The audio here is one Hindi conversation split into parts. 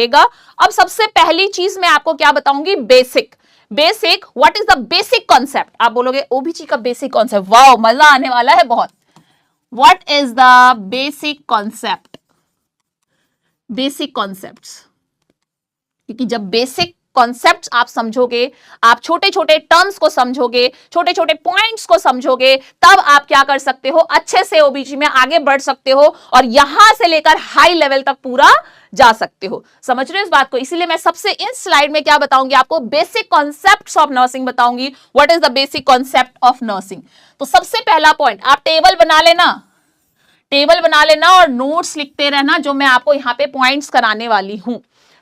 अब सबसे पहली चीज मैं आपको क्या बताऊंगी, basic. Basic, what is the basic concept? आप बोलोगे ओबीजी का बेसिक कॉन्सेप्ट, वाओ मजा आने वाला है बहुत। What is the basic concept? Basic concepts, क्योंकि जब बेसिक कॉन्सेप्ट्स आप समझोगे, आप छोटे छोटे टर्म्स को समझोगे, छोटे छोटे पॉइंट्स को समझोगे, तब आप क्या कर सकते हो, अच्छे से ओबीजी में आगे बढ़ सकते हो और यहां से लेकर हाई लेवल तक पूरा जा सकते हो। समझ रहे हो इस बात को? इसीलिए मैं सबसे इस स्लाइड में क्या बताऊंगी आपको, बेसिक कॉन्सेप्ट्स ऑफ नर्सिंग बताऊंगी। What is the basic concept of nursing? तो सबसे पहला पॉइंट, आप टेबल बना लेना, टेबल बना लेना और नोट्स लिखते रहना, जो मैं आपको यहाँ पे पॉइंट्स कराने वाली हूं।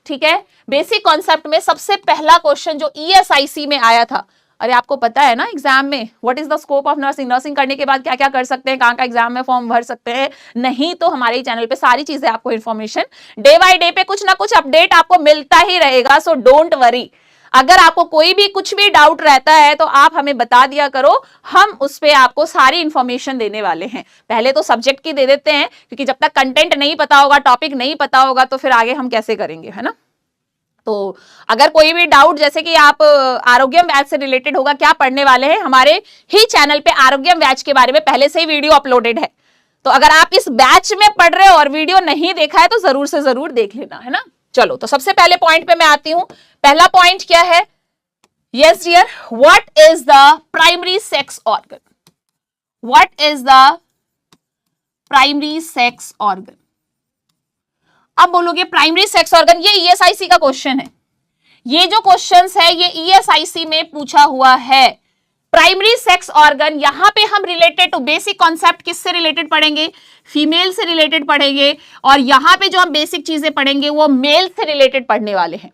ठीक है, बेसिक कॉन्सेप्ट में सबसे पहला क्वेश्चन जो ईएसआईसी में आया था, अरे आपको पता है ना एग्जाम में, what is the scope of nursing? Nursing करने के बाद क्या क्या कर सकते हैं, कहाँ का एग्जाम में फॉर्म भर सकते हैं? नहीं तो हमारे चैनल पे सारी चीजें आपको इन्फॉर्मेशन डे बाय डे पे कुछ ना कुछ अपडेट आपको मिलता ही रहेगा, सो डोंट वरी। अगर आपको कोई भी कुछ भी डाउट रहता है तो आप हमें बता दिया करो, हम उस पे आपको सारी इंफॉर्मेशन देने वाले हैं। पहले तो सब्जेक्ट की दे देते हैं, क्योंकि जब तक कंटेंट नहीं पता होगा, टॉपिक नहीं पता होगा, तो फिर आगे हम कैसे करेंगे, है ना? तो अगर कोई भी डाउट, जैसे कि आप आरोग्यम बैच से रिलेटेड होगा, क्या पढ़ने वाले हैं, हमारे ही चैनल पे आरोग्यम बैच के बारे में पहले से ही वीडियो अपलोडेड है। तो अगर आप इस बैच में पढ़ रहे हो और वीडियो नहीं देखा है तो जरूर से जरूर देख लेना, है ना? चलो, तो सबसे पहले पॉइंट पे मैं आती हूं। पहला पॉइंट क्या है? Yes dear, what is the primary sex organ? What is the primary sex organ? अब बोलोगे प्राइमरी सेक्स ऑर्गन, ये ईएसआईसी का क्वेश्चन है। ये जो क्वेश्चंस है ये ईएसआईसी में पूछा हुआ है। प्राइमरी सेक्स ऑर्गन, यहां पे हम रिलेटेड टू बेसिक कॉन्सेप्ट किससे रिलेटेड पढ़ेंगे? फीमेल से रिलेटेड पढ़ेंगे। और यहां पे जो हम बेसिक चीजें पढ़ेंगे वो मेल से रिलेटेड पढ़ने वाले हैं।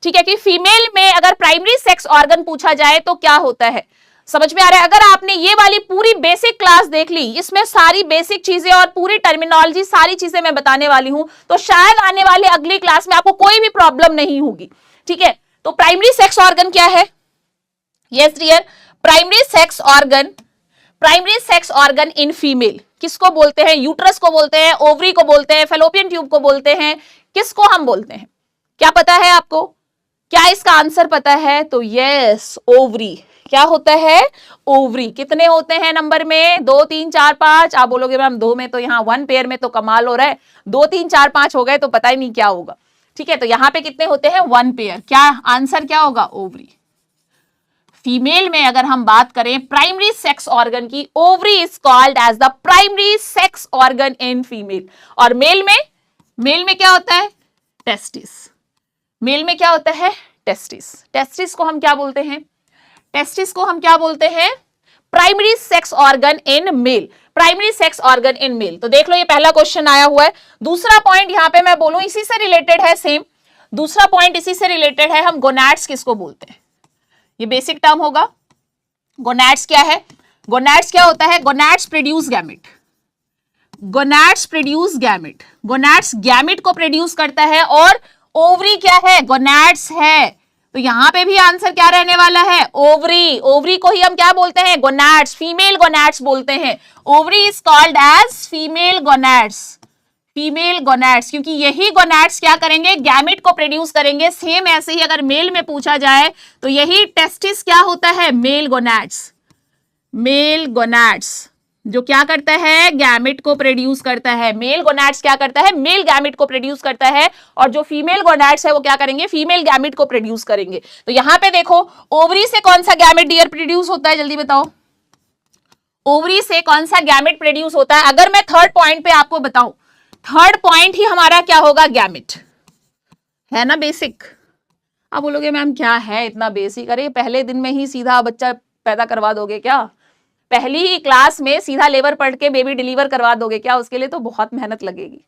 ठीक है, कि फीमेल में अगर प्राइमरी सेक्स ऑर्गन पूछा जाए तो क्या होता है, समझ में आ रहा है? अगर आपने ये वाली पूरी बेसिक क्लास देख ली, इसमें सारी बेसिक चीजें और पूरी टर्मिनोलॉजी, सारी चीजें मैं बताने वाली हूं, तो शायद आने वाले अगली क्लास में आपको कोई भी प्रॉब्लम नहीं होगी। ठीक है, तो प्राइमरी सेक्स ऑर्गन क्या है? Yes dear, primary sex organ, primary sex organ in female किसको बोलते हैं? यूट्रस को बोलते हैं, ओवरी को बोलते हैं, फैलोपियन ट्यूब को बोलते हैं, किसको हम बोलते हैं? क्या पता है आपको? क्या इसका आंसर पता है? तो यस, ओवरी। क्या होता है? ओवरी। कितने होते हैं नंबर में? 2 3 4 5। आप बोलोगे मैम 2 में तो यहाँ 1 पेयर में तो कमाल हो रहा है, 2 3 4 5 हो गए तो पता ही नहीं क्या होगा। ठीक है, तो यहाँ पे कितने होते हैं? 1 पेयर। क्या आंसर क्या होगा? ओवरी। फीमेल में अगर हम बात करें प्राइमरी सेक्स ऑर्गन की, ovary is called as the primary sex organ in female. और मेल में क्या होता है? टेस्टिस। मेल में क्या होता है? टेस्टिस। टेस्टिस को हम क्या बोलते हैं? टेस्टिस को हम क्या बोलते हैं? Primary sex organ in male. Primary sex organ in male. तो देख लो, ये पहला क्वेश्चन आया हुआ है। दूसरा पॉइंट यहां पे मैं बोलूं, इसी से रिलेटेड है, सेम दूसरा पॉइंट इसी से रिलेटेड है। हम गोनैड्स किसको बोलते हैं? ये बेसिक टर्म होगा। गोनैड्स क्या है? गोनैड्स क्या होता है? Gonads produce gamete. Gonads produce gamete. Gonads gamete को प्रोड्यूस करता है। और ओवरी क्या है? गोनैड्स है। तो यहां पे भी आंसर क्या रहने वाला है? ओवरी। ओवरी को ही हम क्या बोलते हैं? गोनैड्स, फीमेल गोनैड्स बोलते हैं। Ovary is called as female gonads. Female gonads, क्योंकि यही गोनैड्स क्या करेंगे? गैमेट को प्रोड्यूस करेंगे। सेम ऐसे ही अगर मेल में पूछा जाए तो यही टेस्टिस क्या होता है? Mail gonads. मेल गोनैड्स जो क्या करता है? गैमेट को प्रोड्यूस करता है। मेल गोनैड्स क्या करता है? मेल गैमेट को प्रोड्यूस करता है। और जो फीमेल गोनैड्स है वो क्या करेंगे? फीमेल गैमेट को प्रोड्यूस करेंगे। तो यहां पे देखो, ओवरी से कौन सा गैमेट डियर प्रोड्यूस होता है? जल्दी बताओ, ओवरी से कौन सा गैमेट प्रोड्यूस होता है? अगर मैं थर्ड पॉइंट पे आपको बताऊं, थर्ड पॉइंट ही हमारा क्या होगा? गैमेट है ना, बेसिक। अब बोलोगे मैम क्या है इतना बेसिक? अरे पहले दिन में ही सीधा बच्चा पैदा करवा दोगे क्या? पहली ही क्लास में सीधा लेबर पढ़ के बेबी डिलीवर करवा दोगे क्या? उसके लिए तो बहुत मेहनत लगेगी।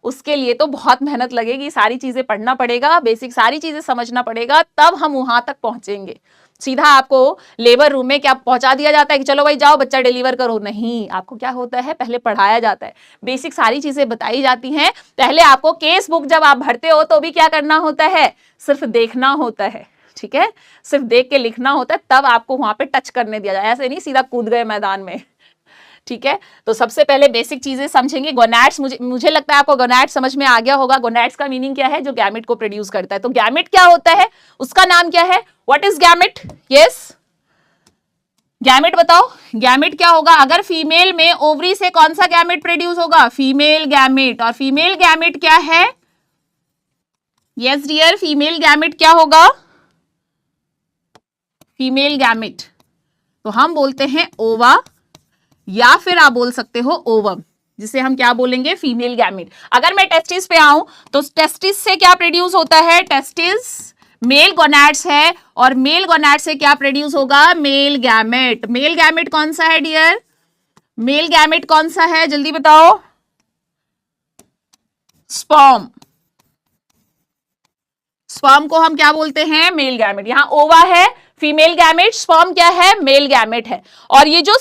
उसके लिए तो बहुत मेहनत लगेगी। सारी चीजें पढ़ना पड़ेगा, बेसिक सारी चीजें समझना पड़ेगा, तब हम वहां तक पहुंचेंगे। सीधा आपको लेबर रूम में क्या पहुंचा दिया जाता है कि चलो भाई जाओ बच्चा डिलीवर करो? नहीं, आपको क्या होता है? पहले पढ़ाया जाता है, बेसिक सारी चीजें बताई जाती हैं। पहले आपको केस बुक जब आप भरते हो तो भी क्या करना होता है? सिर्फ देखना होता है। ठीक है, सिर्फ देख के लिखना होता है, तब आपको वहां पे टच करने दिया जाए। ऐसे नहीं सीधा कूद गए मैदान में। ठीक है, तो सबसे पहले बेसिक चीजें समझेंगे। गोनैड्स, मुझे लगता है आपको गोनैड्स समझ में आ गया होगा। गोनैड्स का मीनिंग क्या है? जो गैमेट को प्रोड्यूस करता है। तो गैमेट क्या होता है, उसका नाम क्या है? What is gamete? Yes, gamete बताओ, गैमेट क्या होगा? अगर फीमेल में ओवरी से कौन सा गैमेट प्रोड्यूस होगा? Female gamete. और फीमेल गैमेट क्या है? यस डियर, फीमेल गैमेट क्या होगा? फीमेल गैमेट तो हम बोलते हैं ओवा, या फिर आप बोल सकते हो ओवम, जिसे हम क्या बोलेंगे? Female gamete. अगर मैं टेस्टिस पे आऊं तो टेस्टिस से क्या प्रोड्यूस होता है? टेस्टिस मेल गोनैड्स है, और मेल गोनैड से क्या प्रोड्यूस होगा? Male gamete. मेल गैमेट कौन सा है डियर? मेल गैमेट कौन सा है, जल्दी बताओ? स्पर्म। स्पर्म को हम क्या बोलते हैं? Male gamete. यहां ओवा है फीमेल गैमेट, स्पर्म क्या है? मेल गैमेट है। और ये जो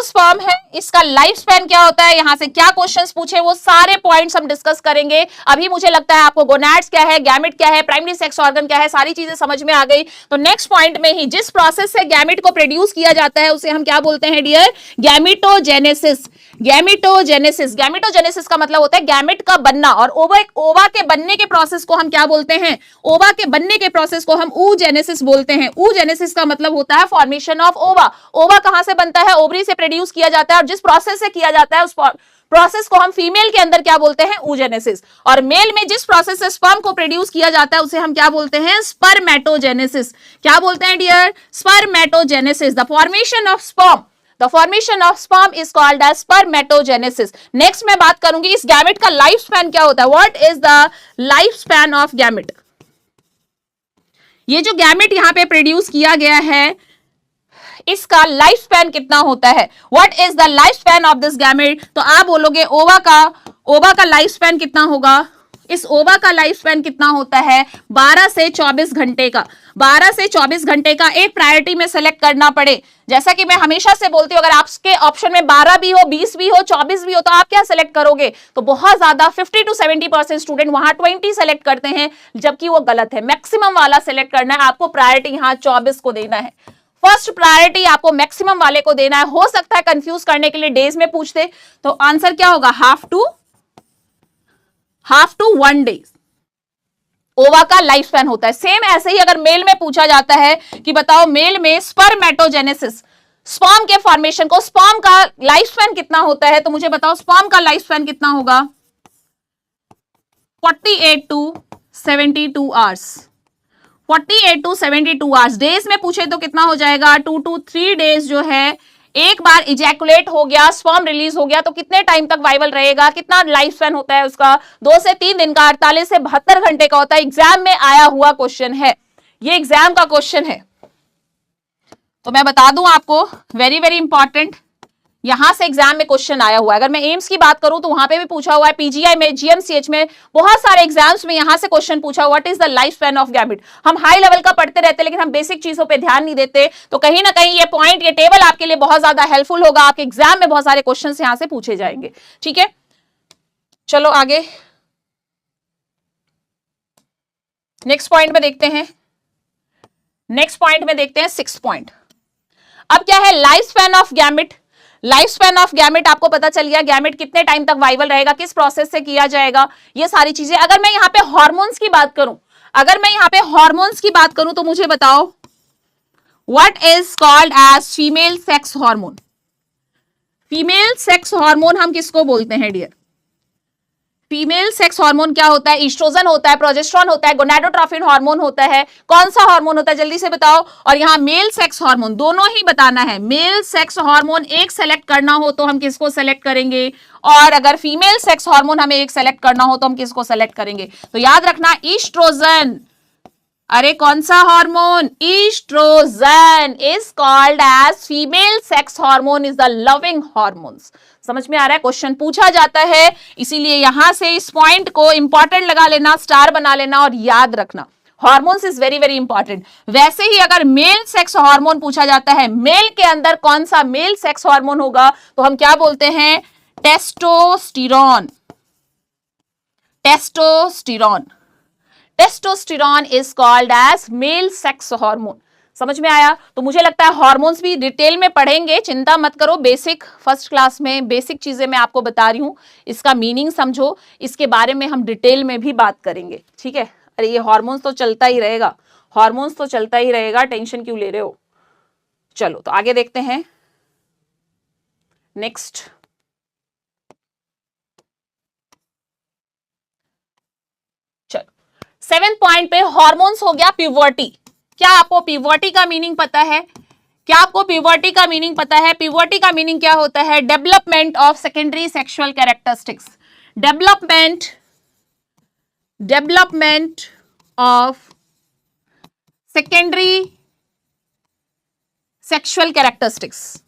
स्पर्म है, इसका लाइफ स्पैन क्या होता है? यहां से क्या क्वेश्चंस पूछे वो सारे पॉइंट्स हम डिस्कस करेंगे। अभी मुझे लगता है आपको गोनैड्स क्या है, गैमेट क्या है, प्राइमरी सेक्स ऑर्गन क्या है, सारी चीजें समझ में आ गई। तो नेक्स्ट पॉइंट में ही जिस प्रोसेस से गैमेट को प्रोड्यूस किया जाता है उसे हम क्या बोलते हैं डियर? गैमेटोजेनेसिस। गैमेटोजेनेसिस, गैमेटोजेनेसिस का मतलब होता है गैमेट का बनना। और ओवा के बनने के प्रोसेस को हम क्या बोलते हैं? ओवा के बनने के प्रोसेस को हम oogenesis बोलते हैं। oogenesis का मतलब होता है फॉर्मेशन ऑफ ओवा। ओवा कहां से बनता है? ओवरी से प्रोड्यूस किया जाता है, और जिस प्रोसेस से किया जाता है उस प्रोसेस को हम फीमेल के अंदर क्या बोलते हैं? oogenesis। और मेल में जिस प्रोसेस से स्पर्म को प्रोड्यूस किया जाता है उसे हम क्या बोलते हैं? स्पर्मेटोजेनेसिस। क्या बोलते हैं dear? Spermatogenesis. The formation of sperm, The formation of sperm is called as spermatogenesis. Next मैं बात करूंगी इस गैमेट का लाइफ स्पैन क्या होता है? What is the life span of gamete? ये जो गैमेट यहां पे प्रोड्यूस किया गया है इसका लाइफ स्पैन कितना होता है? What is the life span of this gamete? तो आप बोलोगे ओवा का लाइफ स्पैन कितना होगा? इस ओवा का लाइफ स्पैन कितना होता है? 12 से 24 घंटे का। 12 से 24 घंटे का। एक प्रायोरिटी में सेलेक्ट करना पड़े, जैसा कि मैं हमेशा से बोलती हूं, अगर आपके ऑप्शन में 12 भी हो, 20 भी हो, 24 भी हो, तो आप क्या सेलेक्ट करोगे? तो बहुत ज्यादा 50 to 70% स्टूडेंट वहां 20 सेलेक्ट करते हैं, जबकि वो गलत है। मैक्सिमम वाला सेलेक्ट करना है आपको, प्रायोरिटी यहां 24 को देना है। फर्स्ट प्रायोरिटी आपको मैक्सिमम वाले को देना है। हो सकता है कंफ्यूज करने के लिए डेज में पूछते, तो आंसर क्या होगा? हाफ टू 1 डे ओवा का लाइफ स्पैन होता है। सेम ऐसे ही अगर मेल में पूछा जाता है कि बताओ मेल में स्पर्मेटोजेनेसिस, स्पर्म के फॉर्मेशन को, स्पर्म का लाइफ स्पैन कितना होता है, तो मुझे बताओ स्पर्म का लाइफ स्पैन कितना होगा? 48 to 72 hours. 48 to 72 hours. Days में पूछे तो कितना हो जाएगा? 2 to 3 डेज जो है, एक बार इजैकुलेट हो गया, स्पर्म रिलीज हो गया, तो कितने टाइम तक वाइबल रहेगा? कितना लाइफ स्पैन होता है उसका? 2 से 3 दिन का, 48 से 72 घंटे का होता है। एग्जाम में आया हुआ क्वेश्चन है, ये एग्जाम का क्वेश्चन है। तो मैं बता दूं आपको, वेरी वेरी इंपॉर्टेंट, यहां से एग्जाम में क्वेश्चन आया हुआ है। अगर मैं एम्स की बात करूं तो वहां पे भी पूछा हुआ है, पीजीआई में, जीएमसीएच में, बहुत सारे एग्जाम्स में यहां से क्वेश्चन पूछा हुआ, what is the life span of gamete. हम हाई लेवल का पढ़ते रहते हैं लेकिन हम बेसिक चीजों पे ध्यान नहीं देते, तो कहीं ना कहीं ये पॉइंट, ये टेबल आपके लिए बहुत ज्यादा हेल्पफुल होगा। आपके एग्जाम में बहुत सारे क्वेश्चन यहां से पूछे जाएंगे। ठीक है, चलो आगे नेक्स्ट पॉइंट में देखते हैं। नेक्स्ट पॉइंट में देखते हैं 6 पॉइंट। अब क्या है? Life span of gamete. Life span of gamete आपको पता चल गया, गैमेट कितने टाइम तक वाइबल रहेगा, किस प्रोसेस से किया जाएगा, ये सारी चीजें। अगर मैं यहां पे हार्मोन्स की बात करूं, तो मुझे बताओ what is called as female sex hormone. Female sex hormone हम किसको बोलते हैं डियर? फीमेल सेक्स हार्मोन क्या होता है? ईस्ट्रोजन होता है, प्रोजेस्टेरॉन होता है, गोनाडोट्रोफिन हार्मोन होता है। कौन सा हार्मोन होता है जल्दी से बताओ। और यहाँ मेल सेक्स हार्मोन, दोनों ही बताना है। मेल सेक्स हार्मोन एक सेलेक्ट करना हो तो हम किसको सेलेक्ट करेंगे, और अगर फीमेल सेक्स हार्मोन हमें एक सेलेक्ट करना हो तो हम किसको सेलेक्ट करेंगे? तो याद रखना, ईस्ट्रोजन। अरे कौन सा hormone? Oestrogen is called as female sex hormone, is the loving hormones. समझ में आ रहा है? क्वेश्चन पूछा जाता है, इसीलिए यहां से इस पॉइंट को इंपॉर्टेंट लगा लेना, स्टार बना लेना और याद रखना, hormones is very very important. वैसे ही अगर मेल सेक्स हार्मोन पूछा जाता है, मेल के अंदर कौन सा मेल सेक्स हार्मोन होगा, तो हम क्या बोलते हैं? Testosterone. Testosterone, testosterone is called as male sex hormone. समझ में आया? तो मुझे लगता है हार्मोन्स भी डिटेल में पढ़ेंगे, चिंता मत करो। बेसिक फर्स्ट क्लास में बेसिक चीजें मैं आपको बता रही हूं, इसका मीनिंग समझो, इसके बारे में हम डिटेल में भी बात करेंगे, ठीक है? अरे ये हार्मोन्स तो चलता ही रहेगा, हार्मोन्स तो चलता ही रहेगा, टेंशन क्यों ले रहे हो? चलो तो आगे देखते हैं नेक्स्ट। चलो 7th पॉइंट पे हार्मोन्स हो गया प्यूबर्टी। क्या आपको प्यूबर्टी का मीनिंग पता है? क्या आपको प्यूबर्टी का मीनिंग पता है? प्यूबर्टी का मीनिंग क्या होता है? Development of secondary sexual characteristics. Development of secondary sexual characteristics.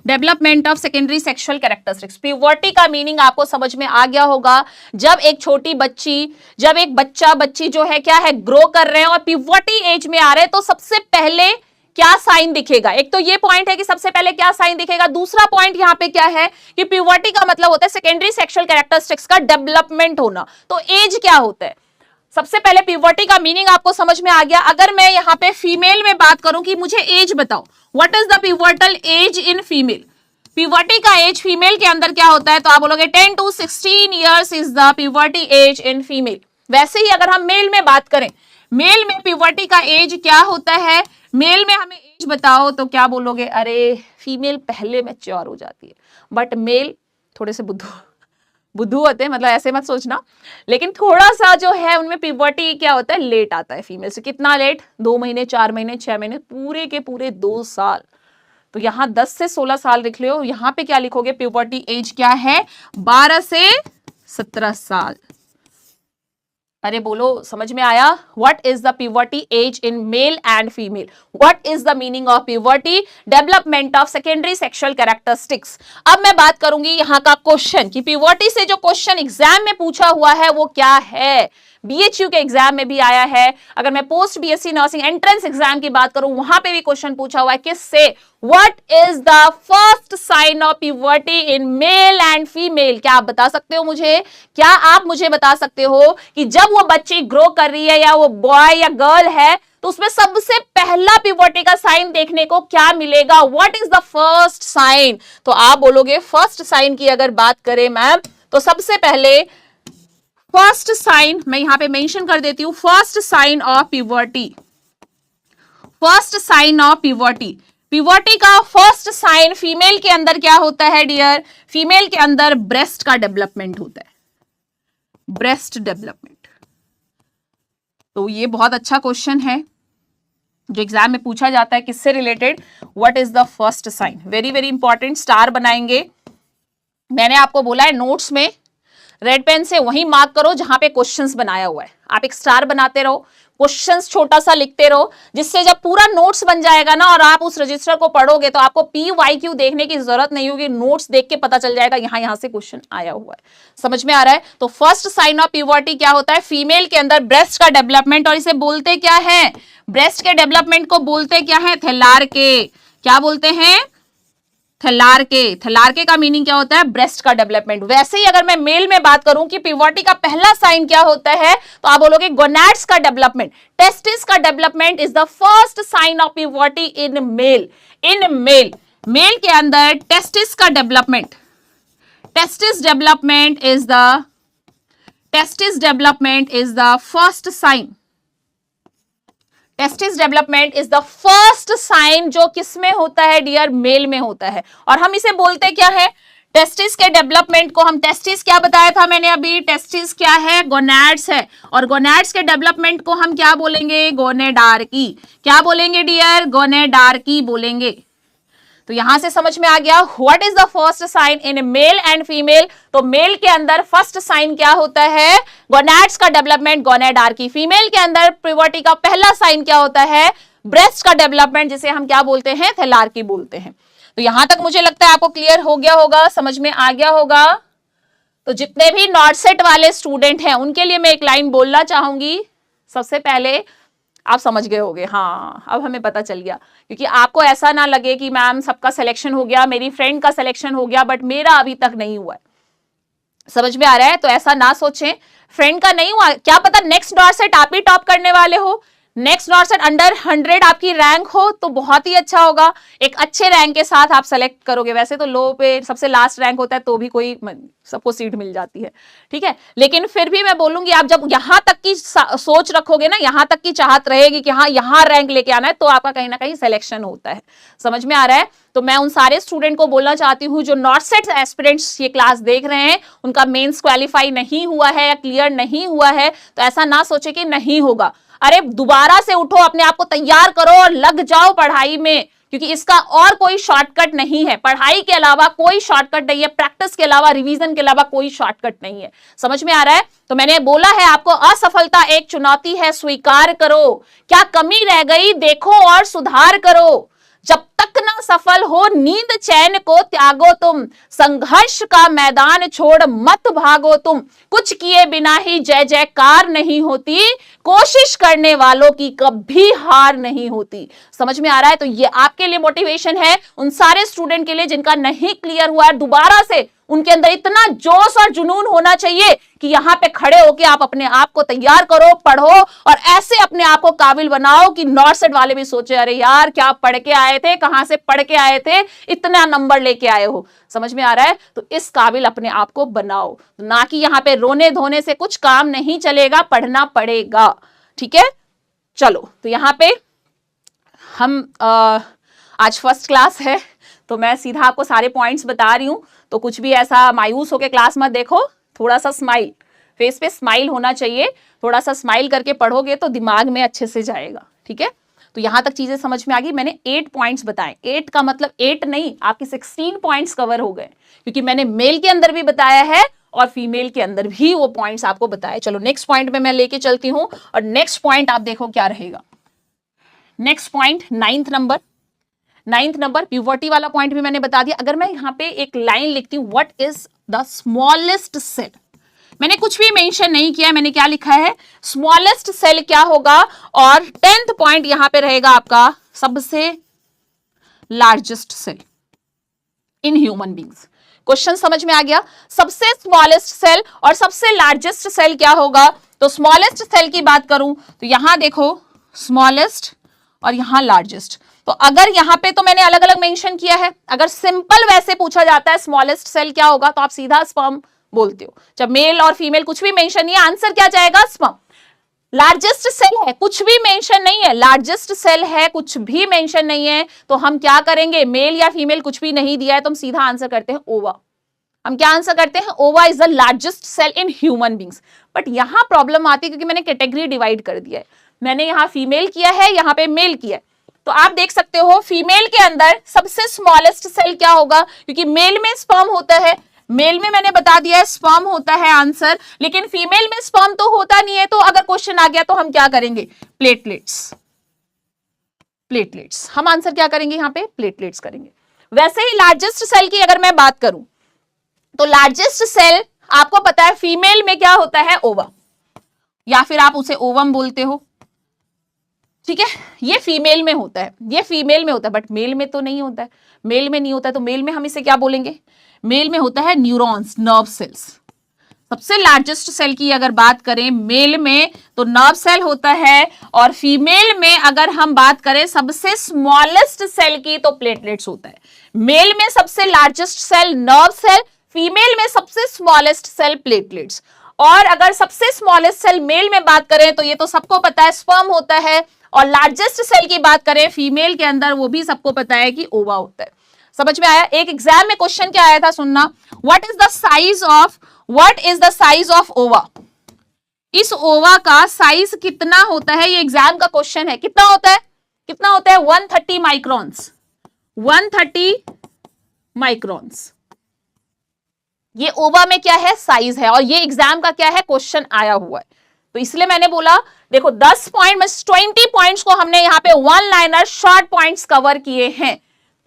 Development of secondary sexual characteristics. Puberty का मीनिंग आपको समझ में आ गया होगा। जब एक छोटी बच्ची, जब एक बच्चा बच्ची जो है क्या है, ग्रो कर रहे हैं और प्यूबर्टी एज में आ रहे हैं, तो सबसे पहले क्या साइन दिखेगा? एक तो ये पॉइंट है कि सबसे पहले क्या साइन दिखेगा। दूसरा पॉइंट यहां पे क्या है कि प्यूबर्टी का मतलब होता है सेकेंडरी सेक्सुअल कैरेक्टरिस्टिक्स का डेवलपमेंट होना। तो एज क्या होता है? सबसे पहले प्यूबर्टी का मीनिंग आपको समझ में आ गया। अगर मैं यहां पे फीमेल में बात करूं कि मुझे एज बताओ, what is the pubertal age in female? Puberty का एज फीमेल के अंदर क्या होता है? तो आप बोलोगे 10 to 16 years is the puberty age in female. वैसे ही अगर हम मेल में बात करें, मेल में प्यूबर्टी का एज क्या होता है? मेल में हमें एज बताओ तो क्या बोलोगे? अरे फीमेल पहले मैच्योर हो जाती है, बट मेल थोड़े से बुद्धू होते हैं, मतलब ऐसे मत सोचना, लेकिन थोड़ा सा जो है उनमें प्यूबर्टी क्या होता है, लेट आता है फीमेल से। कितना लेट? 2 महीने, 4 महीने, 6 महीने, पूरे के पूरे 2 साल। तो यहां 10 से 16 साल लिख लो। यहां पे क्या लिखोगे? प्यूबर्टी एज क्या है? 12 से 17 साल। अरे बोलो, समझ में आया? What is the puberty age in male and female? What is the meaning of puberty? Development of secondary sexual characteristics. अब मैं बात करूंगी यहां का क्वेश्चन कि प्यूबर्टी से जो क्वेश्चन एग्जाम में पूछा हुआ है वो क्या है। बीएचयू के एग्जाम में भी आया है। अगर मैं post BSc nursing entrance exam की बात करूं, वहां पे भी क्वेश्चन पूछा हुआ है किससे? What is the first sign of puberty in male and female? क्या आप बता सकते हो मुझे? क्या आप मुझे बता सकते हो कि जब वो बच्ची ग्रो कर रही है या वो बॉय या गर्ल है, तो उसमें सबसे पहला प्यूबर्टी का साइन देखने को क्या मिलेगा? What is the first sign? तो आप बोलोगे फर्स्ट साइन की अगर बात करें मैम, तो सबसे पहले फर्स्ट साइन मैं यहां पे मेंशन कर देती हूं, first sign of puberty. First sign of puberty, puberty का फर्स्ट साइन फीमेल के अंदर क्या होता है डियर? फीमेल के अंदर ब्रेस्ट का डेवलपमेंट होता है, ब्रेस्ट डेवलपमेंट। तो ये बहुत अच्छा क्वेश्चन है जो एग्जाम में पूछा जाता है, किससे related? What is the first sign? Very very important. Star बनाएंगे, मैंने आपको बोला है नोट्स में रेड पेन से वहीं मार्क करो जहां पे क्वेश्चंस बनाया हुआ है। आप एक स्टार बनाते रहो, क्वेश्चंस छोटा सा लिखते रहो, जिससे जब पूरा नोट्स बन जाएगा ना और आप उस रजिस्टर को पढ़ोगे तो आपको PYQ देखने की जरूरत नहीं होगी, नोट्स देख के पता चल जाएगा यहां से क्वेश्चन आया हुआ है। समझ में आ रहा है? तो फर्स्ट साइन ऑफ प्यूबर्टी क्या होता है? फीमेल के अंदर ब्रेस्ट का डेवलपमेंट। और इसे बोलते क्या है? ब्रेस्ट के डेवलपमेंट को बोलते क्या है? थैलार्के। क्या बोलते हैं? थैलार्के। थैलार्के का मीनिंग क्या होता है? ब्रेस्ट का डेवलपमेंट। वैसे ही अगर मैं मेल में बात करूं कि प्यूबर्टी का पहला साइन क्या होता है, तो आप बोलोगे गोनैड्स का डेवलपमेंट। टेस्टिस का development is the first sign of puberty in male. In male, male के अंदर टेस्टिस का development, testis development is the first sign. Testis development is the first sign जो किसमें होता है डियर? मेल में होता है। और हम इसे बोलते क्या है? टेस्टिस के डेवलपमेंट को हम, टेस्टिस क्या बताया था मैंने अभी? टेस्टिस क्या है? गोनैड्स है। और गोनैड्स के डेवलपमेंट को हम क्या बोलेंगे? गोनेडार्की। क्या बोलेंगे डियर? गोनेडार्की बोलेंगे। तो यहां से समझ में आ गया what is the first sign in male and female. तो मेल के अंदर फर्स्ट साइन क्या होता है? गोनैड्स का डेवलपमेंट, गोनेडार्की। फीमेल के अंदर प्यूबर्टी का पहला साइन क्या होता है? ब्रेस्ट का डेवलपमेंट, जिसे हम क्या बोलते हैं? थैलार्की बोलते हैं। तो यहां तक मुझे लगता है आपको क्लियर हो गया होगा, समझ में आ गया होगा। तो जितने भी नॉट सेट वाले स्टूडेंट हैं उनके लिए मैं एक लाइन बोलना चाहूंगी। सबसे पहले आप समझ गए होगे, हाँ अब हमें पता चल गया, क्योंकि आपको ऐसा ना लगे कि मैम सबका सिलेक्शन हो गया, मेरी फ्रेंड का सिलेक्शन हो गया बट मेरा अभी तक नहीं हुआ है। समझ में आ रहा है? तो ऐसा ना सोचें, फ्रेंड का नहीं हुआ, क्या पता नेक्स्ट डॉर्सेट आप ही टॉप करने वाले हो, नेक्स्ट डॉर्सेट अंडर 100 आपकी रैंक हो तो बहुत ही अच्छा होगा, एक अच्छे रैंक के साथ आप सेलेक्ट करोगे। वैसे तो लो पे सबसे लास्ट रैंक होता है तो भी कोई सबको सीट मिल जाती है, ठीक है, लेकिन फिर भी मैं बोलूंगी आप जब यहां तक की सोच रखोगे ना, यहां तक की चाहत रहेगी कि हाँ यहां रैंक लेके आना है, तो आपका कहीं ना कहीं सिलेक्शन होता है। समझ में आ रहा है? तो मैं उन सारे स्टूडेंट को बोलना चाहती हूँ जो नॉर्सेट एस्पिरेंट्स ये क्लास देख रहे हैं, उनका मेंस क्वालिफाई नहीं हुआ है या क्लियर नहीं हुआ है, तो ऐसा ना सोचे कि नहीं होगा। अरे दोबारा से उठो, अपने आप को तैयार करो और लग जाओ पढ़ाई में, क्योंकि इसका और कोई शॉर्टकट नहीं है। पढ़ाई के अलावा कोई शॉर्टकट नहीं है, प्रैक्टिस के अलावा, रिवीजन के अलावा कोई शॉर्टकट नहीं है। समझ में आ रहा है? तो मैंने बोला है आपको, असफलता एक चुनौती है, स्वीकार करो, क्या कमी रह गई देखो और सुधार करो, जब तक ना सफल हो नींद चैन को त्यागो तुम, संघर्ष का मैदान छोड़ मत भागो तुम, कुछ किए बिना ही जय जयकार नहीं होती, कोशिश करने वालों की कभी हार नहीं होती। समझ में आ रहा है? तो ये आपके लिए मोटिवेशन है, उन सारे स्टूडेंट के लिए जिनका नहीं क्लियर हुआ है, दोबारा से उनके अंदर इतना जोश और जुनून होना चाहिए कि यहां पे खड़े होकर आप अपने आप को तैयार करो, पढ़ो और ऐसे अपने आप को काबिल बनाओ कि नॉर्सेट वाले भी सोचे अरे यार क्या पढ़ के आए थे, कहां से पढ़ के आए थे, इतना नंबर लेके आए हो। समझ में आ रहा है? तो इस काबिल अपने आप को बनाओ, ना कि यहां पे रोने धोने से कुछ काम नहीं चलेगा, पढ़ना पड़ेगा। ठीक है, चलो तो यहां पे हम आज फर्स्ट क्लास है तो मैं सीधा आपको सारे पॉइंट्स बता रही हूं, तो कुछ भी ऐसा मायूस होकर क्लास मत देखो, थोड़ा सा स्माइल, फेस पे स्माइल होना चाहिए, थोड़ा सा स्माइल करके पढ़ोगे तो दिमाग में अच्छे से जाएगा। ठीक है, तो यहां तक चीजें समझ में आ गई। मैंने 8 पॉइंट्स बताए, 8 का मतलब 8 नहीं, आपके 16 पॉइंट्स कवर हो गए, क्योंकि मैंने मेल के अंदर भी बताया है और फीमेल के अंदर भी वो पॉइंट्स आपको बताए। चलो नेक्स्ट पॉइंट में मैं लेके चलती हूं, और नेक्स्ट पॉइंट आप देखो क्या रहेगा। Next point 9th number puberty वाला पॉइंट भी मैंने बता दिया। अगर मैं यहां पे एक लाइन लिखती हूं, what is the smallest cell, मैंने कुछ भी मेंशन नहीं किया, मैंने क्या लिखा है, स्मॉलेस्ट सेल क्या होगा, और 10th पॉइंट यहां पे रहेगा आपका सबसे largest cell in human beings. Question समझ में आ गया? सबसे स्मॉलेस्ट सेल और सबसे लार्जेस्ट सेल क्या होगा। तो स्मॉलेस्ट सेल की बात करूं तो यहां देखो स्मॉलेस्ट और यहां लार्जेस्ट, तो अगर यहां पे तो मैंने अलग अलग मेंशन किया है, अगर सिंपल वैसे पूछा जाता है स्मॉलेस्ट सेल क्या होगा तो आप सीधा स्पर्म बोलते हो, जब मेल और फीमेल कुछ भी मेंशन नहीं है, आंसर क्या जाएगा, स्पर्म। लार्जेस्ट सेल है, कुछ भी मेंशन नहीं है, लार्जेस्ट सेल है, कुछ भी मेंशन नहीं है, तो हम क्या करेंगे, मेल या फीमेल कुछ भी नहीं दिया है तो हम सीधा आंसर करते हैं ओवा। हम क्या आंसर करते हैं, ova is the largest cell in human beings. But यहां प्रॉब्लम आती है क्योंकि मैंने कैटेगरी डिवाइड कर दिया है, मैंने यहां फीमेल किया है, यहां पे मेल किया है, तो आप देख सकते हो फीमेल के अंदर सबसे स्मॉलेस्ट सेल क्या होगा, क्योंकि मेल में स्पर्म होता है, मेल में मैंने बता दिया है स्पर्म होता है आंसर, लेकिन फीमेल में स्पर्म तो होता नहीं है, तो अगर क्वेश्चन आ गया तो हम क्या करेंगे, प्लेटलेट्स, प्लेटलेट्स, हम आंसर क्या करेंगे यहां पे, प्लेटलेट्स करेंगे। वैसे ही लार्जेस्ट सेल की अगर मैं बात करूं तो लार्जेस्ट सेल आपको पता है फीमेल में क्या होता है, ओवा, या फिर आप उसे ओवम बोलते हो। ठीक है, ये फीमेल में होता है, ये फीमेल में होता है, बट मेल में तो नहीं होता है, मेल में नहीं होता है, तो मेल में हम इसे क्या बोलेंगे, मेल में होता है न्यूरॉन्स, नर्व सेल्स। सबसे लार्जेस्ट सेल की अगर बात करें मेल में तो नर्व सेल होता है, और फीमेल में अगर हम बात करें सबसे स्मॉलेस्ट सेल की तो प्लेटलेट्स होता है। मेल में सबसे largest cell nerve cell, female में सबसे स्मॉलेस्ट सेल प्लेटलेट्स। और अगर सबसे स्मॉलेस्ट सेल मेल में बात करें तो ये तो सबको पता है स्पर्म होता है, और लार्जेस्ट सेल की बात करें फीमेल के अंदर वो भी सबको पता है कि ओवा होता है। समझ में आया? एक एग्जाम में क्वेश्चन क्या आया था, सुनना, what is the size of ओवा, इस ओवा का साइज कितना होता है, ये एग्जाम का क्वेश्चन है। कितना होता है, कितना होता है, 130 माइक्रोन्स, 130 माइक्रोन्स, ये ओवा में क्या है, साइज है, और ये एग्जाम का क्या है, क्वेश्चन आया हुआ है। तो इसलिए मैंने बोला देखो 10 पॉइंट में 20 पॉइंट्स को हमने यहाँ पे one liner short points cover किए हैं।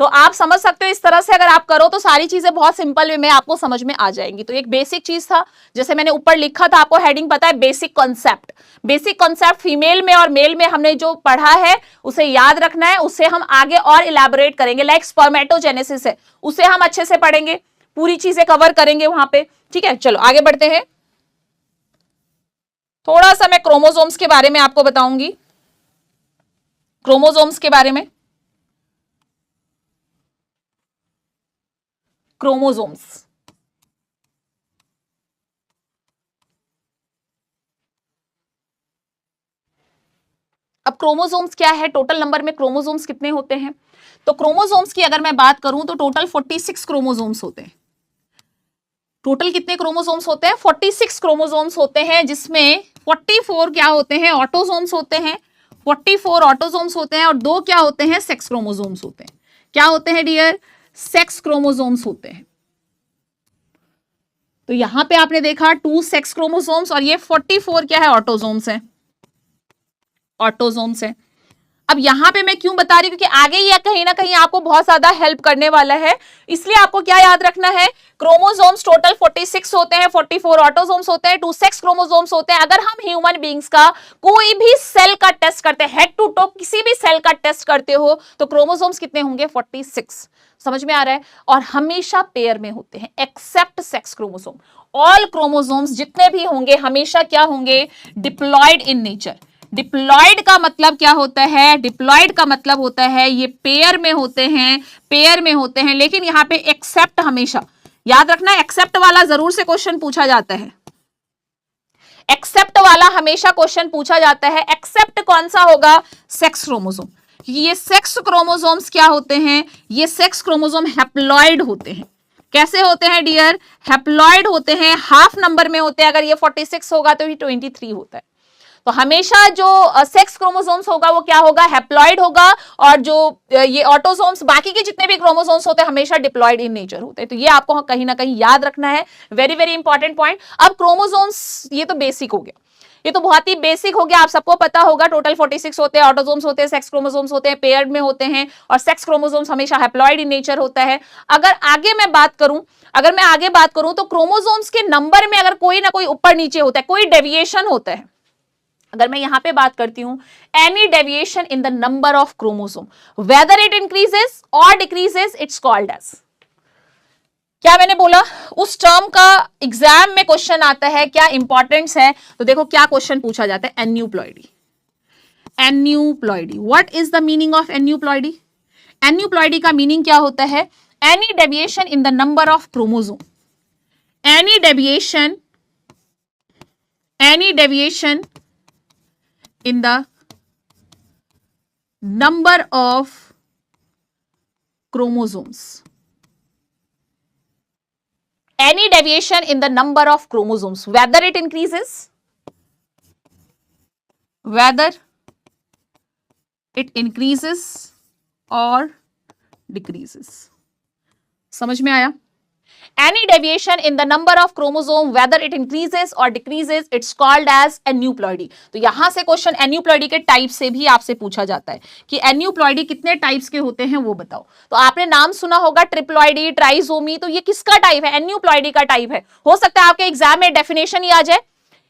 तो आप समझ सकते हो इस तरह से अगर आप करो तो सारी चीजें बहुत सिंपल वे में आपको समझ में आ जाएंगी। तो एक बेसिक चीज था, जैसे मैंने ऊपर लिखा था, आपको हेडिंग पता है, basic concept. Basic concept female में और मेल में हमने जो पढ़ा है उसे याद रखना है, उससे हम आगे और इलैबोरेट करेंगे। लाइक स्पर्मेटोजेनेसिस है, उसे हम अच्छे से पढ़ेंगे, पूरी चीजें कवर करेंगे वहां पे, ठीक है। चलो आगे बढ़ते हैं, थोड़ा सा मैं क्रोमोसोम्स के बारे में आपको बताऊंगी, क्रोमोसोम्स के बारे में। क्रोमोसोम्स, अब क्रोमोसोम्स क्या है, टोटल नंबर में क्रोमोसोम्स कितने होते हैं? तो क्रोमोसोम्स की अगर मैं बात करूं तो टोटल 46 क्रोमोसोम्स होते हैं। टोटल कितने क्रोमोसोम्स होते हैं? 46 क्रोमोसोम्स होते हैं, जिसमें 44 क्या होते हैं? ऑटोसोम्स होते हैं। 44 ऑटोसोम्स होते हैं और 2 क्या होते हैं? सेक्स क्रोमोसोम्स होते हैं। क्या होते हैं डियर? सेक्स क्रोमोसोम्स होते हैं। तो यहां पे आपने देखा 2 सेक्स क्रोमोसोम्स और ये 44 क्या है? ऑटोसोम्स है, ऑटोसोम्स है। अब यहां पे मैं क्यों बता रही हूं, क्योंकि आगे ये कहीं ना कहीं आपको बहुत ज्यादा हेल्प करने वाला है, इसलिए आपको क्या याद रखना है? क्रोमोसोम्स टोटल 46 होते हैं, 44 ऑटोसोम्स होते हैं, 2 सेक्स क्रोमोसोम्स होते हैं। अगर हम ह्यूमन बींग्स का कोई भी सेल का टेस्ट करते हैं, हेड टू टो किसी भी सेल का टेस्ट करते हो, तो क्रोमोसोम्स कितने होंगे? 46। समझ में आ रहा है? और हमेशा पेयर में होते हैं, except sex chromosome. All chromosomes जितने भी होंगे हमेशा क्या होंगे? Diploid in nature. डिप्लॉयड का मतलब क्या होता है? डिप्लॉयड का मतलब होता है ये पेयर में होते हैं, पेयर में होते हैं। लेकिन यहां पे एक्सेप्ट, हमेशा याद रखना, एक्सेप्ट वाला जरूर से क्वेश्चन पूछा जाता है, एक्सेप्ट वाला हमेशा क्वेश्चन पूछा जाता है। एक्सेप्ट कौन सा होगा? Sex chromosome. ये सेक्स क्रोमोसोम्स क्या होते हैं? ये सेक्स क्रोमोसोम हैप्लॉयड होते हैं। कैसे होते हैं डियर? हैप्लॉयड होते हैं, हाफ नंबर में होते हैं। अगर ये 46 होगा तो ये 23 होता है। तो हमेशा जो सेक्स क्रोमोसोम्स होगा वो क्या होगा? हैप्लॉयड होगा। और जो ये ऑटोसोम्स, बाकी के जितने भी क्रोमोसोम्स होते हैं हमेशा डिप्लॉयड इन नेचर होते हैं। तो ये आपको कहीं ना कहीं याद रखना है, वेरी वेरी इंपॉर्टेंट पॉइंट। अब क्रोमोसोम्स, ये तो बेसिक हो गया, ये तो बहुत ही बेसिक हो गया, आप सबको पता होगा। टोटल 46 होते हैं, ऑटोसोम्स होते हैं, सेक्स क्रोमोसोम्स होते हैं, पेयर में होते हैं, और सेक्स क्रोमोसोम्स हमेशा हैप्लॉयड इन नेचर होता है। अगर आगे मैं बात करूं तो क्रोमोसोम्स के नंबर में अगर कोई ना कोई ऊपर नीचे होता है, कोई डेविएशन होता है, अगर मैं यहां पे बात करती हूं, any deviation in the number of chromosome, whether it increases और डिक्रीजेस, इट्स कॉल्ड एज, क्या मैंने बोला? उस टर्म का एग्जाम में क्वेश्चन आता है, क्या इंपॉर्टेंस है? तो देखो क्या क्वेश्चन पूछा जाता है, aneuploidy. Aneuploidy, what is the meaning of aneuploidy? Aneuploidy का मीनिंग क्या होता है? Any deviation in the number of chromosome, any deviation in the number of chromosomes, any deviation in the number of chromosomes, whether it increases, or decreases। समझ में आया? Any deviation in the number of chromosome, whether it increases or decreases, it's called as aneuploidy। तो यहां से क्वेश्चन एन्यूप्लॉइडी के टाइप से भी आपसे पूछा जाता है कि एन्यूप्लॉइडी कितने टाइप्स के होते हैं वो बताओ। तो आपने नाम सुना होगा ट्रिप्लॉइडी, ट्राइजोमी, तो ये किसका टाइप है? एन्यूप्लॉइडी का टाइप है। हो सकता है आपके एग्जाम में डेफिनेशन ही आ जाए,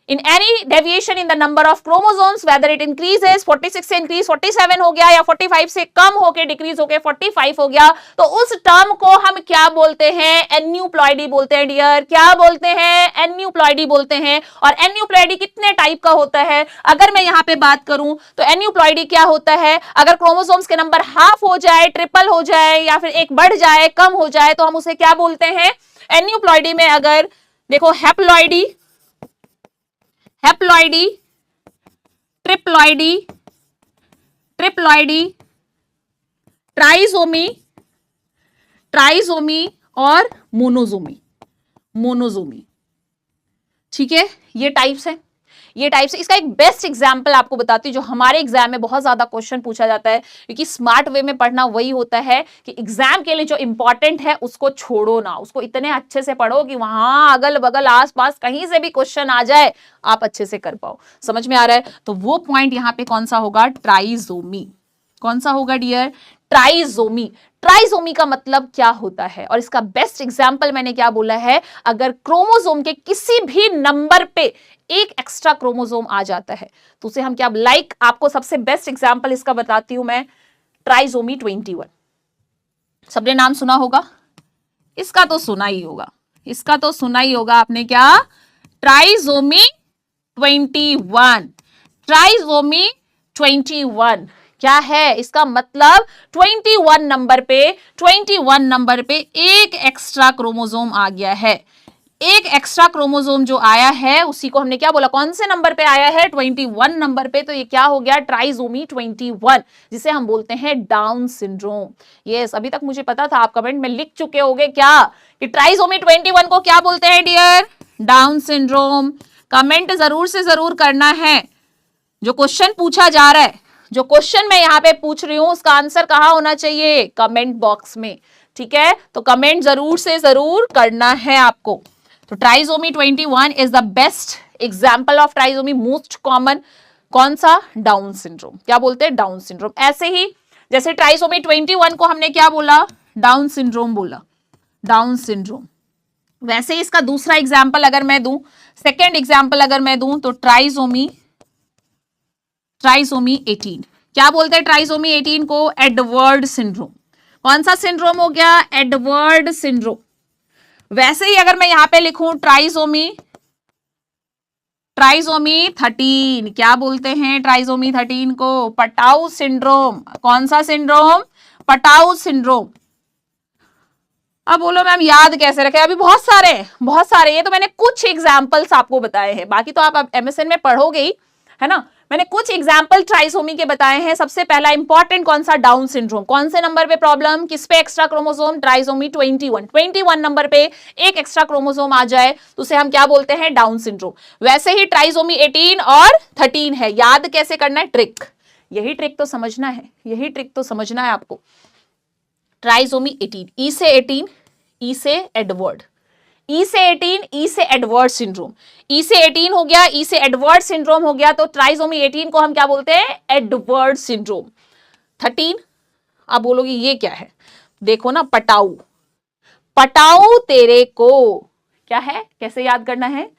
in any deviation in the number of chromosomes, whether it increases, 46 से इंक्रीज 47 हो गया, या 45 से कम होके डिक्रीज होके 45 हो गया, तो उस टर्म को हम क्या बोलते हैं? एन्यूप्लॉइडी बोलते हैं डियर। क्या बोलते हैं? एन्यूप्लॉइडी बोलते हैं। और एन्यूप्लॉइडी कितने टाइप का होता है? अगर मैं यहाँ पे बात करूं तो एन्यूप्लॉइडी क्या होता है? अगर क्रोमोसोम्स के नंबर हाफ हो जाए, ट्रिपल हो जाए, या फिर एक बढ़ जाए, कम हो जाए, तो हम उसे क्या बोलते हैं? एन्यूप्लॉइडी में अगर देखो, हैप्लॉइडी, ट्रिप्लॉइडी, ट्राइजोमी और मोनोजोमी। ठीक है, ये टाइप्स है, इसका एक बेस्ट एग्जांपल आपको बताती हूँ, जो हमारे एग्जाम में बहुत ज्यादा क्वेश्चन पूछा जाता है, क्योंकि स्मार्ट वे में पढ़ना वही होता है कि एग्जाम के लिए जो इंपॉर्टेंट है उसको छोड़ो ना, उसको इतने अच्छे से पढ़ो कि वहां अगल बगल आसपास कहीं से भी क्वेश्चन आ जाए आप अच्छे से कर पाओ। समझ में आ रहा है? तो वो पॉइंट यहाँ पे कौन सा होगा? ट्राइजोमी। कौन सा होगा डियर? ट्राइजोमी। ट्राइजोमी का मतलब क्या होता है? और इसका बेस्ट एग्जांपल मैंने क्या बोला है? अगर क्रोमोसोम के किसी भी नंबर पे एक एक्स्ट्रा क्रोमोसोम आ जाता है तो उसे हम क्या, लाइक आपको सबसे बेस्ट एग्जांपल इसका बताती हूं मैं, ट्राइजोमी 21। सबने नाम सुना होगा, इसका तो सुना ही होगा, इसका तो सुना ही होगा आपने, क्या? ट्राइसोमी 21। ट्राइसोमी 21 क्या है? इसका मतलब 21 नंबर पे, 21 नंबर पे एक एक्स्ट्रा क्रोमोसोम आ गया है। एक एक्स्ट्रा क्रोमोसोम जो आया है उसी को हमने क्या बोला, कौन से नंबर पे आया है? 21 नंबर पे। तो ये क्या हो गया? ट्राइसोमी 21, जिसे हम बोलते हैं डाउन सिंड्रोम। यस, अभी तक मुझे पता था, आप कमेंट में लिख चुके होंगे क्या कि ट्राइसोमी 21 को क्या बोलते हैं डियर? Down syndrome. कमेंट जरूर से जरूर करना है। जो क्वेश्चन पूछा जा रहा है, जो क्वेश्चन मैं यहाँ पे पूछ रही हूं, उसका आंसर कहाँ होना चाहिए? कमेंट बॉक्स में। ठीक है, तो कमेंट जरूर से जरूर करना है आपको। तो trisomy 21 is the best example of trisomy, most common. कौन सा? Down syndrome. क्या बोलते हैं? Down syndrome. ऐसे ही जैसे ट्राइसोमी 21 को हमने क्या बोला? डाउन सिंड्रोम बोला, डाउन सिंड्रोम। वैसे ही इसका दूसरा एग्जाम्पल अगर मैं दूं, सेकेंड एग्जाम्पल अगर मैं दूं, तो ट्राइसोमी 18। क्या बोलते हैं ट्राइसोमी 18 को? Edward syndrome. कौन सा सिंड्रोम हो गया? Edward syndrome. वैसे ही अगर मैं यहां पे लिखूं ट्राइसोमी 13, क्या बोलते हैं ट्राइसोमी 13 को? Patau syndrome. कौन सा सिंड्रोम? Patau syndrome. अब बोलो मैम याद कैसे रखें? अभी बहुत सारे, ये तो मैंने कुछ एग्जाम्पल्स आपको बताए हैं, बाकी तो आप एमएसएन में पढ़ोगे ही, है ना। मैंने कुछ एग्जाम्पल ट्राइसोमी के बताए हैं। सबसे पहला इंपॉर्टेंट कौन सा? Down syndrome. कौन से नंबर पे प्रॉब्लम? किस पे एक्स्ट्रा क्रोमोसोम? ट्राइसोमी 21 नंबर पे एक एक्स्ट्रा क्रोमोसोम आ जाए तो उसे हम क्या बोलते हैं? Down syndrome. वैसे ही ट्राइसोमी 18 और 13 है। याद कैसे करना है? ट्रिक, यही ट्रिक तो समझना है, यही ट्रिक तो समझना है आपको। ट्राइसोमी 18, ई से 18, ई से एडवर्ड, ई से 18, ई से एडवर्ड सिंड्रोम। ई से 18 हो गया, ई से एडवर्ड सिंड्रोम हो गया, तो ट्राइसोमी 18 को हम क्या बोलते हैं? Edward syndrome. 13, आप बोलोगे ये क्या है? देखो ना, पटाऊ, पटाऊ तेरे को, क्या है? कैसे याद करना है?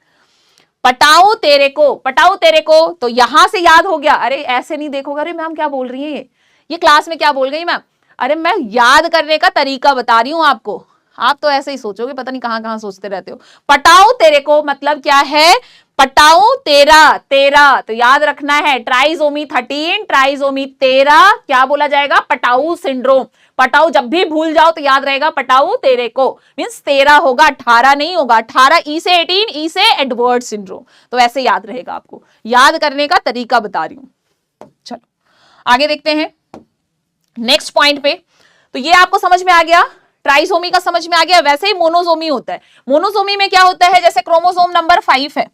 पटाऊ तेरे को, पटाऊ तेरे को, तो यहां से याद हो गया। अरे ऐसे नहीं देखोगे, अरे मैम क्या बोल रही है ये क्लास में क्या बोल गई मैम? अरे मैं याद करने का तरीका बता रही हूं आपको, आप तो ऐसे ही सोचोगे, पता नहीं कहां कहां सोचते रहते हो। पटाऊ तेरे को मतलब क्या है? पटाऊ तेरा, तेरा तो याद रखना है। ट्राइसोमी 13, ट्राइसोमी 13 क्या बोला जाएगा? Patau syndrome. पटाऊ जब भी भूल जाओ तो याद रहेगा पटाऊ तेरे को, मींस 13 होगा, 18 नहीं होगा। 18 ई से 18, ई से एडवर्ड सिंड्रोम, तो ऐसे याद रहेगा। आपको याद करने का तरीका बता रही हूं। चलो आगे देखते हैं नेक्स्ट पॉइंट पे। तो ये आपको समझ में आ गया, ट्राइसोमी का समझ में आ गया। वैसे ही मोनोसोमी होता है। मोनोसोमी में क्या होता है? जैसे क्रोमोसोम नंबर 5 है,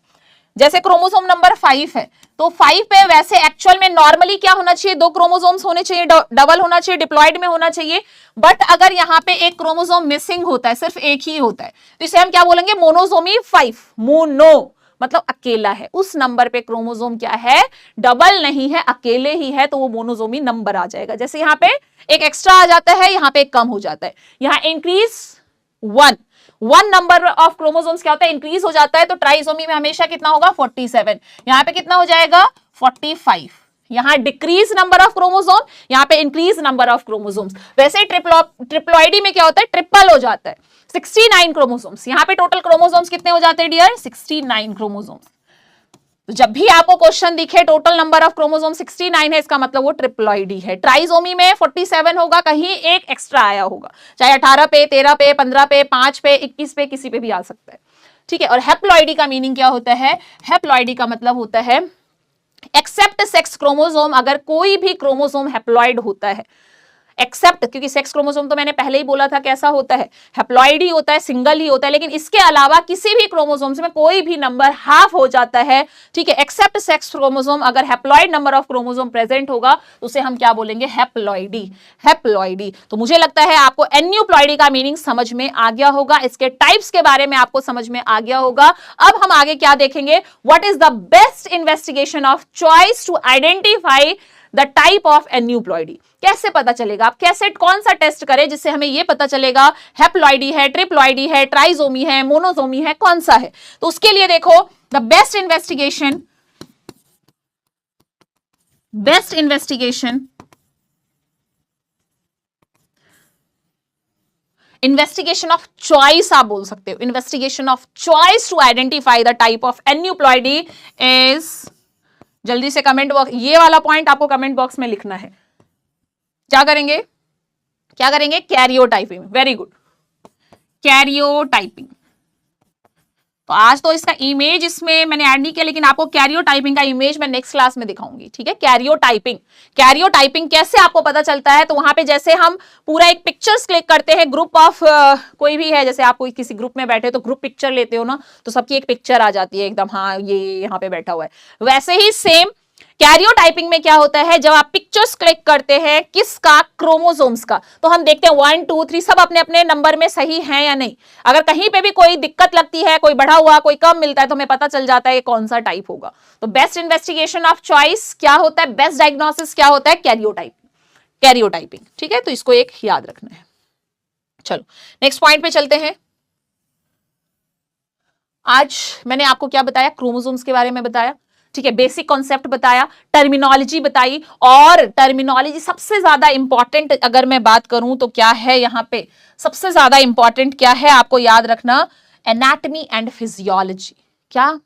जैसे क्रोमोसोम नंबर 5 है, तो 5 पे वैसे एक्चुअल में नॉर्मली क्या होना चाहिए? 2 क्रोमोसोम्स होने चाहिए, डबल होना चाहिए, डिप्लॉइड में होना चाहिए। बट अगर यहाँ पे एक क्रोमोसोम मिसिंग होता है, सिर्फ एक ही होता है, तो इसे हम क्या बोलेंगे? मोनोसोमी 5। मोनो मतलब अकेला है, उस नंबर पे क्रोमोसोम क्या है? डबल नहीं है, अकेले ही है, तो वो मोनोसोमी नंबर आ जाएगा। जैसे यहाँ पे एक एक्स्ट्रा आ जाता है, यहाँ पे एक कम हो जाता है। यहाँ इंक्रीज 1 नंबर ऑफ क्रोमोसोम्स क्या होता है? इंक्रीज हो जाता है। तो ट्राइसोमी में हमेशा कितना होगा? 47। यहाँ पे कितना हो जाएगा? 45। यहाँ डिक्रीज नंबर ऑफ क्रोमोसोम, यहाँ पे इंक्रीज नंबर ऑफ क्रोमोसोम्स। वैसे ही ट्रिप्लॉइडी में क्या होता है? ट्रिपल हो जाता है, 69 क्रोमोसोम्स। यहाँ पे टोटल क्रोमोसोम्स कितने हो जाते हैं डियर? 69 क्रोमोसोम्स। तो जब भी आपको क्वेश्चन दिखे टोटल नंबर ऑफ क्रोमोसोम 69 है, इसका मतलब वो ट्रिप्लॉइडी है। ट्राइसोमी में 47 होगा, कहीं एक एक्स्ट्रा आया होगा, चाहे 18 पे, 13 पे, 15 पे, 5 पे, 21 पे, किसी पे भी आ सकता है। ठीक है। और हेप्लॉइडी का मीनिंग क्या होता है? हेप्लॉइडी का मतलब होता है एक्सेप्ट सेक्स क्रोमोसोम। अगर कोई भी क्रोमोसोम हेप्लॉइड होता है, एक्सेप्ट, क्योंकि सेक्स क्रोमोसोम तो मैंने पहले ही बोला था कैसा होता है? हेप्लॉइड ही होता है, सिंगल ही होता है। लेकिन इसके अलावा किसी भी क्रोमोसोम्स में कोई भी नंबर हाफ हो जाता है, ठीक है, एक्सेप्ट सेक्स क्रोमोसोम। अगर haploid number of chromosome present होगा तो उसे हम क्या बोलेंगे? हेप्लॉइडी। हेप्लॉइडी। तो मुझे लगता है आपको एन्यूप्लॉइडी का मीनिंग समझ में आ गया होगा, इसके टाइप्स के बारे में आपको समझ में आ गया होगा। अब हम आगे क्या देखेंगे? What is the best investigation of choice to identify the type of aneuploidy. कैसे पता चलेगा? आप कैसे, कौन सा टेस्ट करें जिससे हमें यह पता चलेगा हेप्लॉइडी है, ट्रिप्लॉइडी है, ट्राइसोमी है, मोनोसोमी है, कौन सा है? तो उसके लिए देखो, the best investigation investigation of choice आप बोल सकते हो, investigation of choice to identify the type of aneuploidy is, जल्दी से कमेंट बॉक्स, ये वाला पॉइंट आपको कमेंट बॉक्स में लिखना है। क्या करेंगे, क्या करेंगे, कैरियोटाइपिंग, वेरी गुड, कैरियोटाइपिंग। तो आज तो इसका इमेज इसमें मैंने ऐड नहीं किया, लेकिन आपको कैरियोटाइपिंग का इमेज मैं नेक्स्ट क्लास में दिखाऊंगी, ठीक है। कैरियोटाइपिंग, कैरियोटाइपिंग कैसे आपको पता चलता है, तो वहां पे जैसे हम पूरा एक पिक्चर्स क्लिक करते हैं, ग्रुप ऑफ कोई भी है, जैसे आप कोई किसी ग्रुप में बैठे तो ग्रुप पिक्चर लेते हो ना, तो सबकी एक पिक्चर आ जाती है एकदम, हाँ ये यहाँ पे बैठा हुआ है। वैसे ही सेम कैरियोटाइपिंग में क्या होता है, जब आप पिक्चर्स क्लिक करते हैं किसका, क्रोमोसोम्स का, तो हम देखते हैं 1 2 3 सब अपने अपने नंबर में सही है या नहीं। अगर कहीं पे भी कोई दिक्कत लगती है, कोई बढ़ा हुआ कोई कम मिलता है, तो हमें पता चल जाता है कौन सा टाइप होगा। तो बेस्ट इन्वेस्टिगेशन ऑफ चॉइस क्या होता है, बेस्ट डायग्नोसिस क्या होता है, कैरियोटाइपिंग, ठीक है। तो इसको एक याद रखना है। चलो नेक्स्ट पॉइंट पे चलते हैं। आज मैंने आपको क्या बताया, क्रोमोसोम्स के बारे में बताया, ठीक है, बेसिक कॉन्सेप्ट बताया, टर्मिनोलॉजी बताई, और टर्मिनोलॉजी सबसे ज्यादा इंपॉर्टेंट अगर मैं बात करूं तो क्या है यहाँ पे, सबसे ज्यादा इंपॉर्टेंट क्या है आपको याद रखना, एनाटॉमी एंड फिजियोलॉजी। क्या,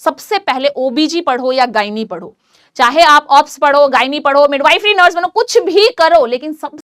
सबसे पहले ओबीजी पढ़ो या गायनी पढ़ो, चाहे आप ऑप्स पढ़ो, गायनी पढ़ो, मिडवाइफरी नर्स बनो, कुछ भी करो, लेकिन सब